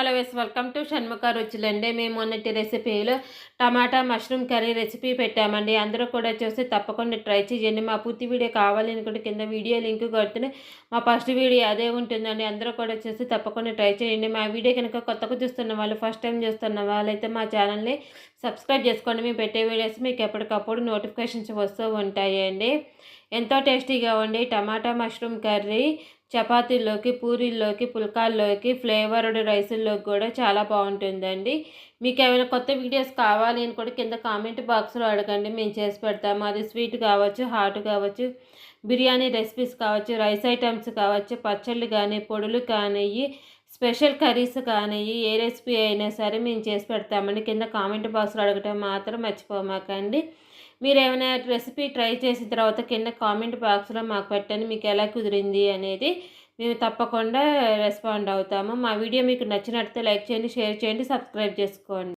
Hello welcome to Shanmukha రుచులండి. మేము మొన్నటి రెసిపీలో టమాటా మష్రూమ్ కర్రీ రెసిపీ పెట్టామండి. అందరూ కూడా చూసి తప్పకుండా ట్రై చేయండి. మా పూర్తి వీడియో కావాలనుకుంటే కింద వీడియో లింక్ కొడితే మా ఫస్ట్ వీడియో అదే ఉంటుందండి. అందరూ కూడా చూసి తప్పకుండా ట్రై చేయండి. మా వీడియో కనుక కొత్తగా చూస్తున్న వాళ్ళు, ఫస్ట్ టైం చూస్తున్న వాళ్ళైతే మా ఛానల్ని సబ్స్క్రైబ్ చేసుకోండి. మేము పెట్టే వీడియోస్ మీకు ఎప్పటికప్పుడు నోటిఫికేషన్స్ వస్తూ ఉంటాయండి. ఎంతో టేస్టీగా ఉండి టమాటా మష్రూమ్ కర్రీ చపాతీల్లోకి, పూరీల్లోకి, పుల్కాల్లోకి, ఫ్లేవర్డ్ రైసుల్లోకి కూడా చాలా బాగుంటుందండి. మీకు ఏమైనా కొత్త వీడియోస్ కావాలి అని కూడా కింద కామెంట్ బాక్స్లో అడగండి, మేము చేసి పెడతాము. అది స్వీట్ కావచ్చు, హాట్ కావచ్చు, బిర్యానీ రెసిపీస్ కావచ్చు, రైస్ ఐటమ్స్ కావచ్చు, పచ్చళ్ళు కానీ, పొడులు కానీ, స్పెషల్ కర్రీస్ కానీ, ఏ రెసిపీ అయినా సరే మేము చేసి పెడతామండి. కింద కామెంట్ బాక్స్లో అడగటం మాత్రం మర్చిపోమాకండి. మీరు ఏమైనా రెసిపీ ట్రై చేసిన తర్వాత కింద కామెంట్ బాక్స్లో మాకు పెట్టండి, మీకు ఎలా కుదిరింది అనేది. మేము తప్పకుండా రెస్పాండ్ అవుతాము. మా వీడియో మీకు నచ్చినట్లయితే లైక్ చేయండి, షేర్ చేయండి, సబ్స్క్రైబ్ చేసుకోండి.